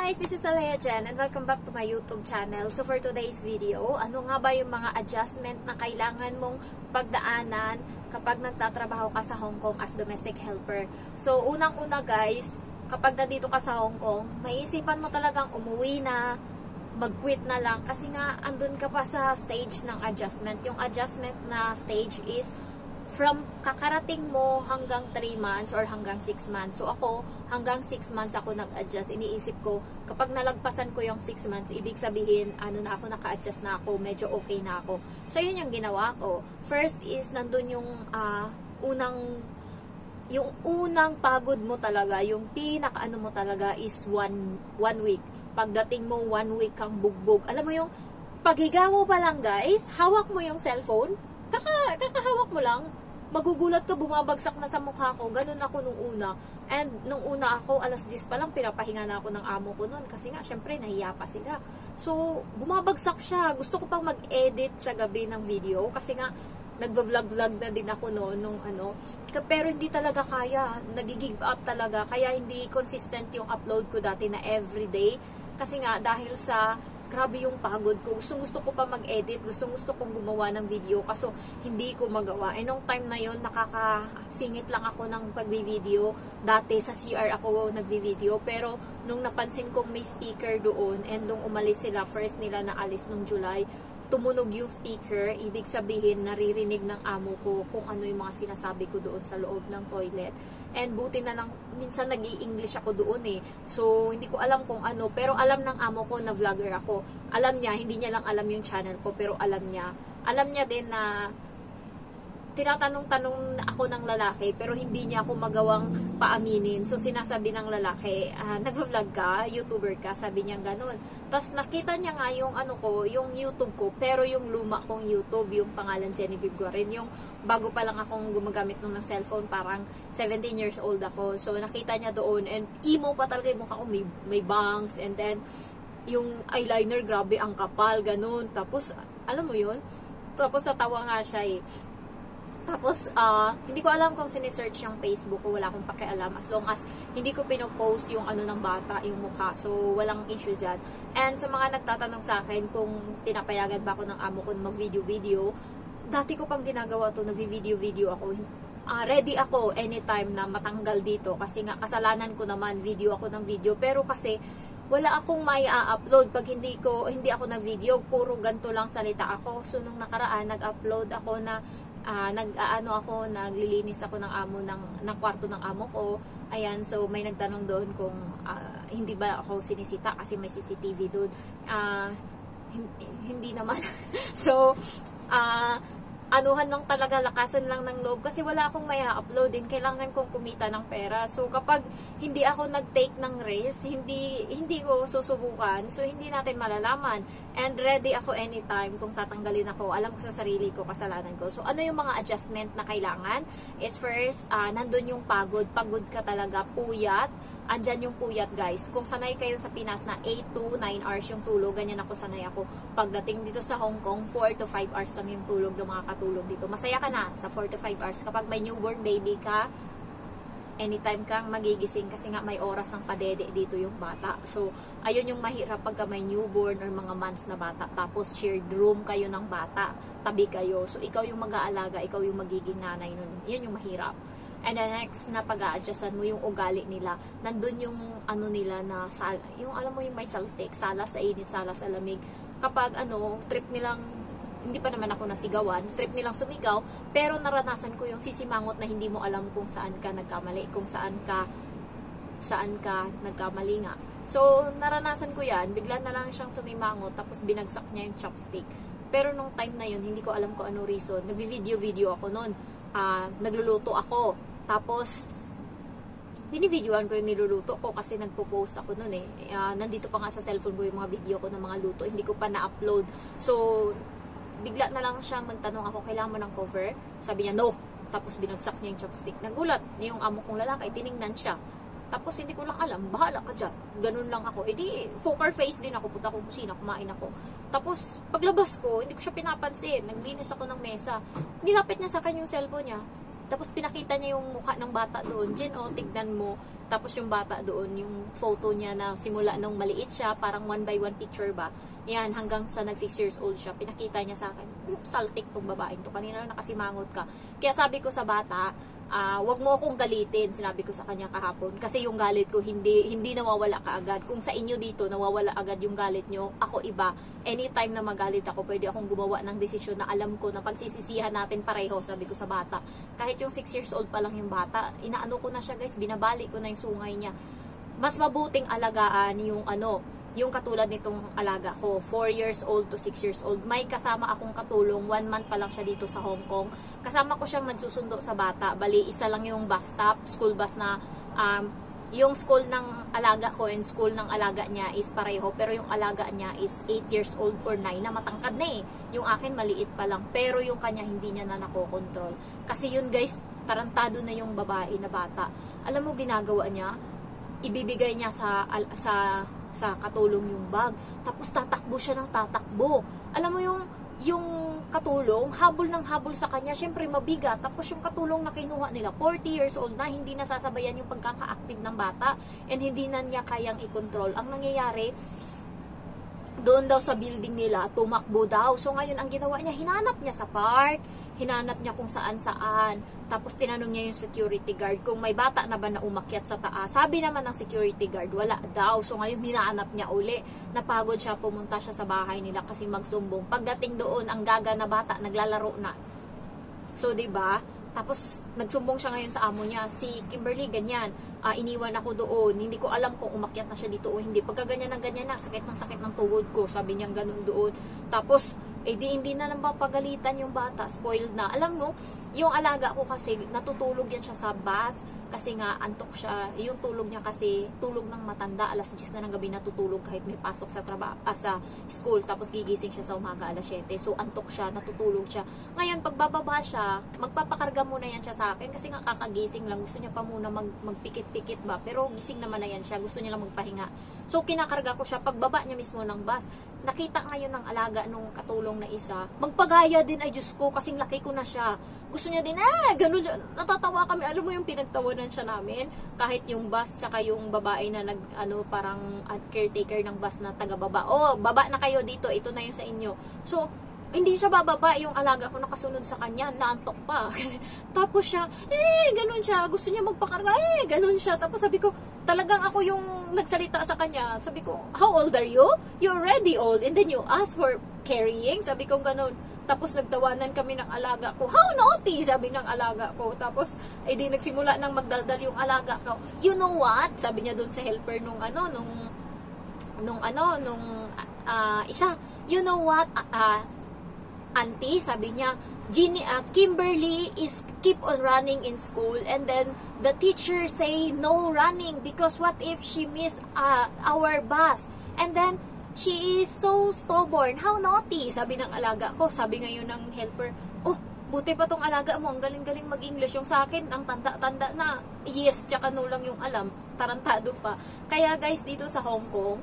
guys, this is Alea Jen and welcome back to my YouTube channel. So for today's video, ano nga ba yung mga adjustment na kailangan mong pagdaanan kapag nagtatrabaho ka sa Hong Kong as domestic helper? So unang-una guys, kapag nandito ka sa Hong Kong, maiisipan mo talagang umuwi na, mag-quit na lang kasi nga andun ka pa sa stage ng adjustment. Yung adjustment na stage is from kakarating mo hanggang 3 months or hanggang 6 months. So ako, hanggang 6 months ako nag-adjust. Iniisip ko, kapag nalagpasan ko yung 6 months, ibig sabihin, ano na ako, naka-adjust na ako, medyo okay na ako. So yun yung ginawa ko. First is, nandun yung unang pagod mo talaga, yung pinaka-ano mo talaga is one week. Pagdating mo, 1 week kang bugbog. Alam mo yung, paghiga mo pa lang guys, hawak mo yung cellphone, kakahawak mo lang, magugulat ka, bumabagsak na sa mukha ko. Ganun ako nung una. And nung una ako, alas 10 pa lang, pinapahinga na ako ng amo ko nun. Kasi nga, syempre, nahiya pa sila. So, bumabagsak siya. Gusto ko pang mag-edit sa gabi ng video. Kasi nga, nagva-vlog-vlog na din ako noon, nung ano. Pero hindi talaga kaya. Nagigig up talaga. Kaya hindi consistent yung upload ko dati na everyday. Kasi nga, dahil sa grabe yung pagod ko. Gusto pa mag-edit. Gusto kong gumawa ng video. Kaso, hindi ko magawa. E nung time na yon nakakasingit lang ako ng pagbi-video. Dati sa CR ako nagbi-video. Pero, nung napansin kong may speaker doon, and nung umalis sila, first nila na alis nung July, tumunog yung speaker, ibig sabihin naririnig ng amo ko kung ano yung mga sinasabi ko doon sa loob ng toilet. And buti na lang, minsan nag-i-English ako doon eh. So, hindi ko alam kung ano, pero alam ng amo ko na vlogger ako. Alam niya, hindi niya lang alam yung channel ko, pero alam niya. Alam niya din na tinatanong-tanong ako ng lalaki, pero hindi niya ako magawang paaminin. So, sinasabi ng lalaki, nagva-vlog ka, YouTuber ka, sabi niya ganun. Tapos, nakita niya nga yung ano ko, yung YouTube ko, pero yung luma kong YouTube, yung pangalan Genevieve Guarin, yung bago pa lang akong gumagamit nung ng cellphone, parang 17 years old ako. So, nakita niya doon, and emo pa talaga yung mukha ko, may bangs, and then, yung eyeliner, grabe, ang kapal, ganun. Tapos, alam mo yun? Tapos, natawa nga siya eh. Tapos, hindi ko alam kung sinesearch yung Facebook ko, wala akong pakialam as long as hindi ko pinopost yung ano ng bata, yung mukha. So, walang issue dyan. And sa mga nagtatanong sa akin kung pinapayagan ba ako ng amo ko mag-video-video, dati ko pang ginagawa to, nag-video-video ako. Ready ako anytime na matanggal dito kasi nga kasalanan ko naman, video ako ng video. Pero kasi, wala akong mai-upload pag hindi ako na video, puro ganto lang salita ako. So, nung nakaraan, nag-upload ako na naglilinis ako ng kwarto ng amo ko. Ayan, so may nagtanong doon kung hindi ba ako sinisita kasi may CCTV doon. Hindi naman. So, anuhan lang talaga, lakasan lang ng loob kasi wala akong may upload din, kailangan kong kumita ng pera. So kapag hindi ako nag-take ng risk, hindi ko susubukan, so hindi natin malalaman. And ready ako anytime kung tatanggalin ako. Alam ko sa sarili ko, kasalanan ko. So ano yung mga adjustment na kailangan is first, nandun yung pagod ka talaga, puyat. Andyan yung puyat guys. Kung sanay kayo sa Pinas na 8 to 9 hours yung tulog, ganyan ako, sanay ako. Pagdating dito sa Hong Kong, 4 to 5 hours lang yung tulog ng mga katulog dito. Masaya ka na sa 4 to 5 hours. Kapag may newborn baby ka, anytime kang magigising kasi nga may oras ng padede dito yung bata. So, ayun yung mahirap pagka may newborn or mga months na bata. Tapos, shared room kayo ng bata. Tabi kayo. So, ikaw yung mag-aalaga, ikaw yung magiging nanay nun. Yun yung mahirap. And the next na pag-a-adjustan mo yung ugali nila. Nandun yung ano nila na, yung alam mo yung may saltik, sala sa init, sala sa lamig. Kapag trip nilang, hindi pa naman ako nasigawan, trip nilang sumigaw, pero naranasan ko yung sisimangot na hindi mo alam kung saan ka nagkamali, kung saan ka nagkamali nga. So, naranasan ko yan, bigla na lang siyang sumimangot, tapos binagsak niya yung chopstick. Pero nung time na yun, hindi ko alam kung ano reason. Nagvi-video ako noon. Nagluluto ako. Tapos, binivideoan ko yung niluluto ko kasi nagpo-post ako noon eh. Nandito pa nga sa cellphone ko yung mga video ko ng mga luto. Hindi ko pa na-upload. So, bigla na lang siyang nagtanong ako, kailangan mo ng cover? Sabi niya, no. Tapos, binagsak niya yung chopstick. Nagulat. Yung amo kong lalaki, tiningnan siya. Tapos, hindi ko lang alam, bahala ka dyan. Ganun lang ako. Edi, poker face din ako. Punta akong kusina, kumain ako. Tapos, paglabas ko, hindi ko siya pinapansin. Naglinis ako ng mesa. Nilapit niya sa akin yung cellphone niya. Tapos pinakita niya yung mukha ng bata doon. Jen, oh, tignan mo. Tapos yung bata doon, yung photo niya na simula nung maliit siya, parang 1 by 1 picture ba. Yan, hanggang sa nag 6 years old siya. Pinakita niya sa akin, saltik tong babaeng to. Kanina lang nakasimangot ka. Kaya sabi ko sa bata, wag mo akong galitin, sinabi ko sa kanya kahapon. Kasi yung galit ko, hindi nawawala kaagad. Kung sa inyo dito, nawawala agad yung galit nyo, ako iba. Anytime na magalit ako, pwede akong gumawa ng desisyon na alam ko na pagsisisihan natin pareho, sabi ko sa bata. Kahit yung 6 years old pa lang yung bata, inaano ko na siya guys, binabali ko na yung sungay niya. Mas mabuting alagaan yung katulad nitong alaga ko, 4 years old to 6 years old. May kasama akong katulong, 1 month pa lang siya dito sa Hong Kong. Kasama ko siyang nagsusundo sa bata. Bali, isa lang yung bus stop, school bus na, yung school ng alaga ko and school ng alaga niya is pareho. Pero yung alaga niya is 8 years old or 9 na matangkad na eh. Yung akin maliit pa lang. Pero yung kanya hindi niya na nakokontrol. Kasi yun guys, tarantado na yung babae na bata. Alam mo ginagawa niya? Ibibigay niya sa katulong yung bag. Tapos tatakbo siya ng tatakbo. Alam mo yung katulong, habol ng habol sa kanya, syempre mabigat. Tapos yung katulong na kinuha nila, 40 years old na, hindi nasasabayan yung pagkaka-active ng bata and hindi na niya kayang i-control. Ang nangyayari, doon daw sa building nila, tumakbo daw. So ngayon, ang ginawa niya, hinanap niya sa park, hinanap niya kung saan-saan. Tapos tinanong niya yung security guard kung may bata na ba na umakyat sa taas. Sabi naman ng security guard, wala daw. So ngayon, hinanap niya uli. Napagod siya, pumunta siya sa bahay nila kasi magsumbong. Pagdating doon, ang gaga na bata, naglalaro na. So, 'di ba? Tapos, nagsumbong siya ngayon sa amo niya. Si Kimberly, ganyan. Iniwan ako doon. Hindi ko alam kung umakyat na siya dito o hindi. Pagka ganyan na, sakit ng tuhod ko. Sabi niya ganun doon. Tapos, hindi na nang papagalitan yung bata. Spoiled na. Alam mo, yung alaga ko kasi, natutulog yan siya sa bus. Kasi nga, antok siya. Yung tulog niya kasi, tulog ng matanda. Alas 10 na ng gabi natutulog kahit may pasok sa trabaho, sa school. Tapos gigising siya sa umaga alas 7. So, antok siya, natutulog siya. Ngayon, pagbababa siya, magpapakarga muna yan siya sa akin. Kasi nga, kakagising lang. Gusto niya pa muna magpikit-pikit ba. Pero gising naman na yan siya. Gusto niya lang magpahinga. So, kinakarga ko siya. Pagbaba niya mismo ng bus, nakita ngayon ng alaga nung katulong na isa. Magpagaya din, ay Diyos ko, kasing laki ko na siya. Gusto niya din, ganun, natatawa kami. Alam mo yung pinagtawanan siya namin, kahit yung bus, tsaka yung babae na parang caretaker ng bus na taga-baba. Oh, baba na kayo dito, ito na yung sa inyo. So, hindi siya bababa, yung alaga ko nakasunod sa kanya, naantok pa. Tapos siya, ganun siya, gusto niya magpakarga, ganun siya. Tapos sabi ko, talagang ako yung nagsalita sa kanya. Sabi ko, how old are you? You're already old, and then you ask for carrying? Sabi ko ganun. Tapos nagtawanan kami ng alaga ko. How naughty, sabi ng alaga ko. Tapos, di nagsimula nang magdaldal yung alaga ko. You know what? Sabi niya doon sa helper nung isa. You know what? Auntie, sabi niya, Kimberly is keep on running in school, and then the teacher say no running because what if she miss our bus? And then she is so stubborn. How naughty, sabi ng alaga ko. Sabi ngayon ng helper, oh, buti pa tong alaga mo, ang galing-galing mag-English. Yung sa akin, ang tanda-tanda na, yes, tsaka no lang yung alam, tarantado pa. Kaya guys, dito sa Hong Kong,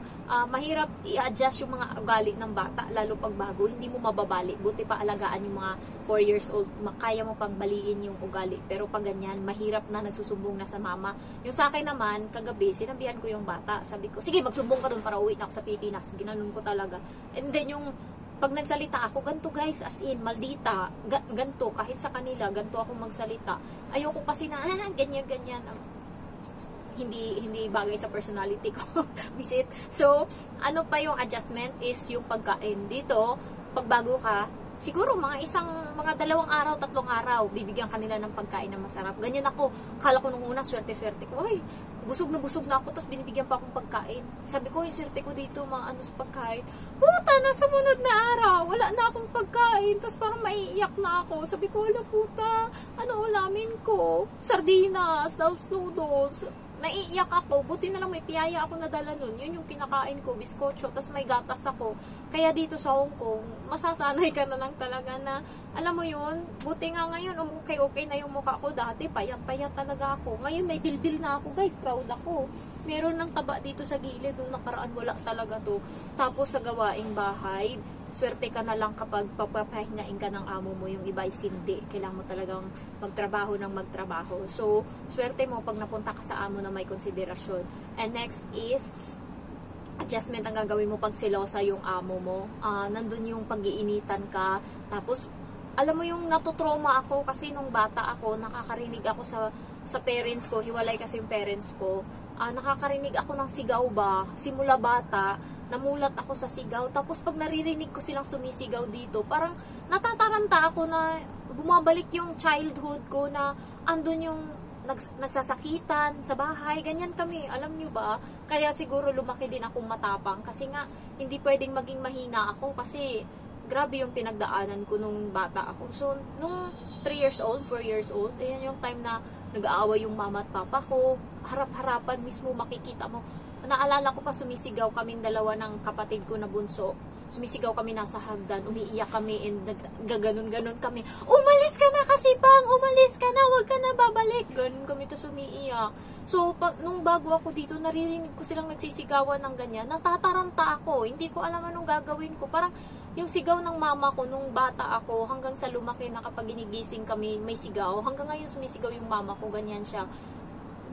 mahirap i-adjust yung mga ugali ng bata, lalo pag bago, hindi mo mababali. Buti pa alagaan yung mga 4 years old, kaya mo pang baliin yung ugali. Pero pag ganyan, mahirap na, nagsusumbong na sa mama. Yung sa akin naman, kagabi, sinabihan ko yung bata. Sabi ko, sige, magsumbong ka dun para uwi na ako sa Pilipinas. Ginanon ko talaga. And then yung pag nagsalita ako, ganto guys, as in, maldita, ganto, kahit sa kanila, ganto ako magsalita. Ayoko kasi na, ganyan. Hindi bagay sa personality ko. Visit. So, ano pa yung adjustment is yung pagkain. Dito, pag bago ka, siguro mga 2 araw, 3 araw, bibigyan kanila ng pagkain na masarap. Ganyan ako. Kala ko nung una, swerte-swerte ko. Ay, busog na ako, tapos binibigyan pa akong pagkain. Sabi ko, swerte ko dito, mga sa pagkain. Puta, na sumunod na araw, wala na akong pagkain, tapos parang maiiyak na ako. Sabi ko, wala puta, ulamin ko? Sardinas, tapos noodles. Naiiyak ako, buti na lang may piyaya ako nadala nun. Yun yung kinakain ko, biskotso, tas may gatas ako. Kaya dito sa Hong Kong, masasanay ka na lang talaga na, alam mo yun, buti nga ngayon, okay na yung mukha ko. Dati, payat talaga ako. Ngayon, may bilbil na ako, guys, proud ako. Meron ng taba dito sa gilid, nung nakaraan, wala talaga to. Tapos sa gawaing bahay, swerte ka na lang kapag papapahingain ka ng amo mo, yung iba is hindi. Kailangan mo talagang magtrabaho ng magtrabaho. So, swerte mo pag napunta ka sa amo na may konsiderasyon. And next is, adjustment ang gagawin mo pag selosa yung amo mo. Nandun yung pag-iinitan ka. Tapos, alam mo yung natutrauma ako kasi nung bata ako, nakakarinig ako sa parents ko, hiwalay kasi yung parents ko. Nakakarinig ako ng sigaw ba, simula bata, namulat ako sa sigaw. Tapos pag naririnig ko silang sumisigaw dito, parang natataranta ako na bumabalik yung childhood ko na andun yung nagsasakitan sa bahay, ganyan kami, alam nyo ba? Kaya siguro lumaki din akong matapang kasi nga hindi pwedeng maging mahina ako kasi grabe yung pinagdaanan ko nung bata ako. So, nung 3 years old, 4 years old, ayan yung time na nag-aaway yung mama at papa ko, harap-harapan mismo makikita mo. Naalala ko pa, sumisigaw kaming dalawa ng kapatid ko na bunso. Sumisigaw kami nasa hagdan, umiiyak kami, and gaganon-ganon kami. Umalis ka na kasi pang, umalis ka na, wag ka na babalik. Ganon kami, tapos umiiyak. So, nung bago ako dito, naririnig ko silang nagsisigawan ng ganyan, natataranta ako, hindi ko alam anong gagawin ko. Parang yung sigaw ng mama ko nung bata ako, hanggang sa lumaki na kapag ginigising kami, may sigaw. Hanggang ngayon sumisigaw yung mama ko, ganyan siya.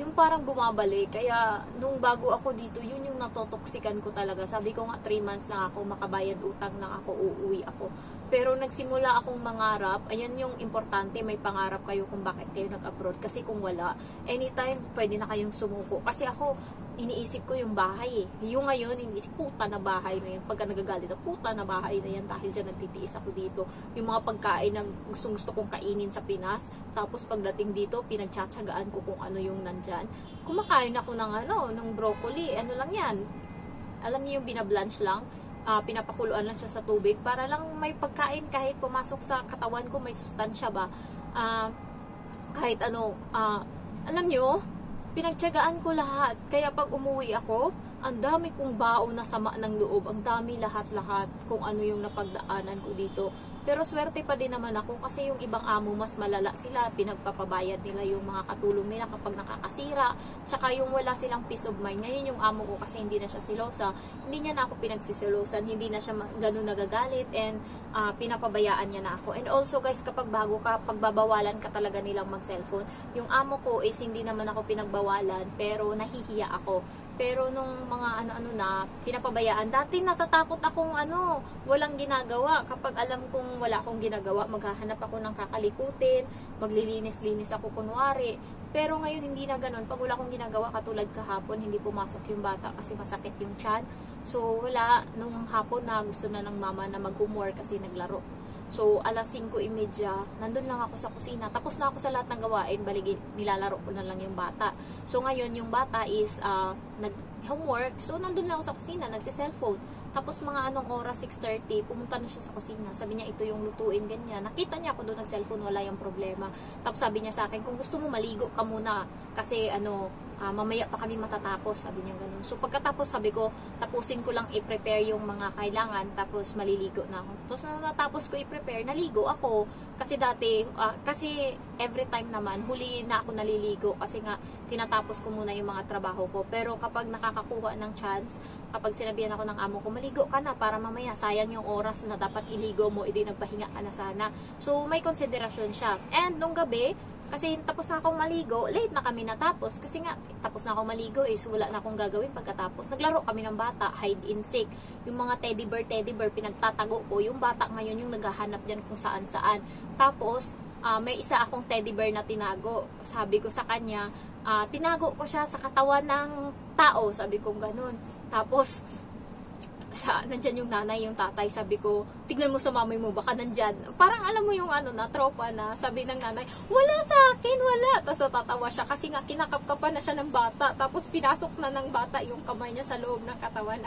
Yung parang bumabalik. Kaya, nung bago ako dito, yun yung natotoksikan ko talaga. Sabi ko nga, 3 months lang ako, makabayad utang lang ako, uuwi ako. Pero nagsimula akong mangarap. Ayan yung importante, may pangarap kayo kung bakit kayo nag-abroad. Kasi kung wala, anytime, pwede na kayong sumuko. Kasi ako, iniisip ko yung bahay eh. Yung ngayon, iniisip, puta na bahay na yan. Pagka nagagalit, puta na bahay na yan. Dahil dyan nagtitiis ako dito. Yung mga pagkain na gustong-gusto kong kainin sa Pinas. Tapos pagdating dito, pinagtsatsagaan ko kung ano yung nandyan. Kumakain ako ng broccoli. Ano lang yan? Alam niyo yung binablanch lang? Pinapakuluan lang siya sa tubig. Para lang may pagkain kahit pumasok sa katawan ko, may sustansya ba? Kahit ano, alam niyo, pinagtiyagaan ko lahat. Kaya pag umuwi ako, ang dami kong baon na sama ng loob. Ang dami lahat-lahat kung ano yung napagdaanan ko dito. Pero swerte pa din naman ako kasi yung ibang amo mas malala sila. Pinagpapabayad nila yung mga katulong nila kapag nakakasira. Tsaka yung wala silang peace of mind. Ngayon yung amo ko kasi hindi na siya silosa. Hindi niya na ako pinagsisilosan. Hindi na siya ganun nagagalit. And pinapabayaan niya na ako. And also guys, kapag bago ka, pagbabawalan ka talaga nilang mag-cellphone. Yung amo ko is hindi naman ako pinagbawalan. Pero nahihiya ako. Pero nung mga ano-ano na, pinapabayaan. Dati natatakot akong walang ginagawa. Kapag alam kong wala akong ginagawa, maghahanap ako ng kakalikutin, maglilinis-linis ako kunwari. Pero ngayon hindi na ganun. Pag wala akong ginagawa, katulad kahapon, hindi pumasok yung bata kasi masakit yung tiyan. So wala, nung hapon na gusto na ng mama na mag-homework kasi naglaro. So, alas 5:30, nandun lang ako sa kusina. Tapos na ako sa lahat ng gawain, nilalaro ko na lang yung bata. So, ngayon, yung bata is nag-homework. So, nandun lang ako sa kusina, nagsi-cellphone. Tapos, mga oras, 6:30, pumunta na siya sa kusina. Sabi niya, ito yung lutuin, ganyan. Nakita niya ako doon nag-cellphone, wala yung problema. Tapos, sabi niya sa akin, kung gusto mo, maligo ka muna. Kasi, mamaya pa kami matatapos, sabi niya ganun. So pagkatapos sabi ko, tapusin ko lang i-prepare yung mga kailangan, tapos maliligo na ako. Tapos nung natapos ko i-prepare, naligo ako. Kasi dati, kasi every time naman, huli na ako naliligo kasi nga tinatapos ko muna yung mga trabaho ko. Pero kapag nakakakuha ng chance, kapag sinabihan ako ng amo ko, maligo ka na para mamaya sayang yung oras na dapat iligo mo, edi nagpahinga ka na sana. So may konsiderasyon siya. And nung gabi, kasi tapos na akong maligo, late na kami natapos. Kasi nga, tapos na akong maligo so wala na akong gagawin pagkatapos. Naglaro kami ng bata, hide and seek. Yung mga teddy bear, pinagtatago ko. Yung bata ngayon yung naghahanap dyan kung saan-saan. Tapos, may isa akong teddy bear na tinago. Sabi ko sa kanya, tinago ko siya sa katawan ng tao. Sabi ko ganun. Tapos, nandyan yung nanay, yung tatay, sabi ko, tignan mo sa mamay mo, baka nandyan. Parang alam mo yung na tropa na, sabi ng nanay, wala sa akin, wala. Tapos natatawa siya kasi nga kinakapkapan na siya ng bata. Tapos pinasok na ng bata yung kamay niya sa loob ng katawan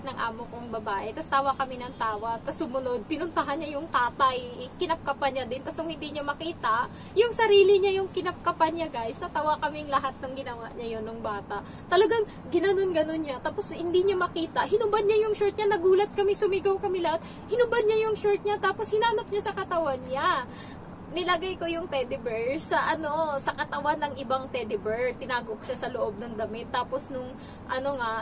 ng amo kong babae. Tapos tawa kami ng tawa. Tapos sumunod, pinuntahan niya yung tatay, kinapkapan niya din. Tapos hindi niya makita, yung sarili niya yung kinapkapan niya, guys. Natawa kaming lahat ng ginawa niya yun ng bata. Talagang ginanon-ganon niya. Tapos hindi niya makita, hinubad niya yung shirt niya, nagulat kami, sumigaw kami lahat. Hinubad niya yung shirt niya, tapos hinanap niya sa katawan niya. nilagay ko yung teddy bear sa sa katawan ng ibang teddy bear. Tinago ko siya sa loob ng damit. Tapos nung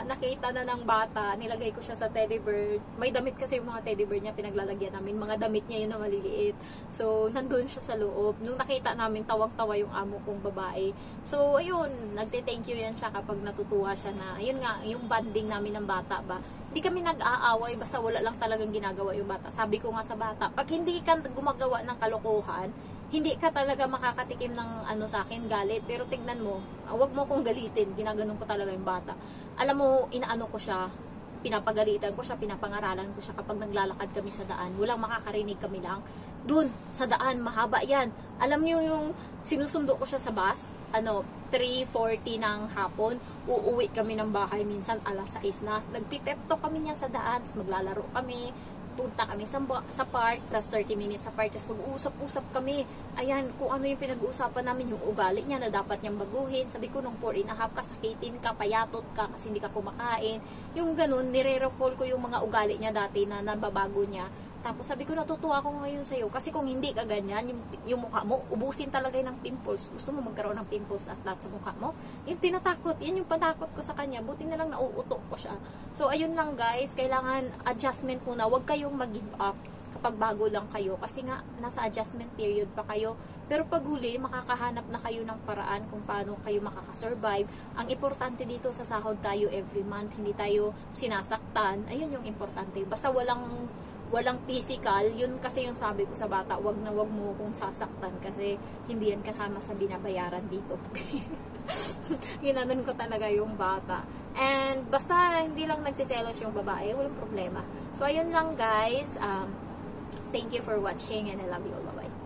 nakita na ng bata, nilagay ko siya sa teddy bear. May damit kasi yung mga teddy bear niya, pinaglalagyan namin. Mga damit niya yun na maliliit. So, nandun siya sa loob. Nung nakita namin, tawang-tawa yung amo kong babae. So, ayun, nagte-thank you yan siya kapag natutuwa siya na, ayun nga, yung bonding namin ng bata ba. Hindi kami nag-aaway, basta wala lang talagang ginagawa yung bata. Sabi ko nga sa bata, pag hindi ka gumagawa ng kalokohan, hindi ka talaga makakatikim ng sa akin, galit. Pero tignan mo, wag mo kong galitin, ginaganon ko talaga yung bata. Alam mo, inaano ko siya, pinapagalitan ko siya, pinapangaralan ko siya kapag naglalakad kami sa daan. Walang makakarinig, kami lang. Dun, sa daan, mahaba yan. Alam niyo yung sinusundo ko siya sa bus, 3:40 ng hapon, uuwi kami ng bahay minsan alas 6 na. Nagpipepto kami niyan sa daan, tapos maglalaro kami, punta kami sa park, tapos 30 minutes sa park, tapos mag-uusap-usap kami. Ayan, kung ano yung pinag-uusapan namin, yung ugali niya na dapat niyang baguhin. Sabi ko, nung 4.5 ka, sakitin ka, payatot ka, kasi hindi ka kumakain. Yung ganun, nire-recall ko yung mga ugali niya dati na nababago niya. Tapos sabi ko, natutuwa ko ngayon sa'yo. Kasi kung hindi ka ganyan, yung mukha mo, ubusin talaga ng pimples. Gusto mo magkaroon ng pimples at lahat sa mukha mo? Yung tinatakot, yun yung patakot ko sa kanya. Buti na lang nauuto ko siya. So, ayun lang guys, kailangan adjustment muna. Huwag kayong mag-give up kapag bago lang kayo. Kasi nga, nasa adjustment period pa kayo. Pero pag huli, makakahanap na kayo ng paraan kung paano kayo makakasurvive. Ang importante dito, sa sahod tayo every month. Hindi tayo sinasaktan. Ayun yung importante. Basta walang physical, yun kasi yung sabi ko sa bata, wag mo kung sasaktan kasi hindi yan kasama sa binabayaran dito. Ginanon ko talaga yung bata. And basta hindi lang nagsiselos yung babae, walang problema. So ayun lang guys, thank you for watching and I love you all. Bye-bye.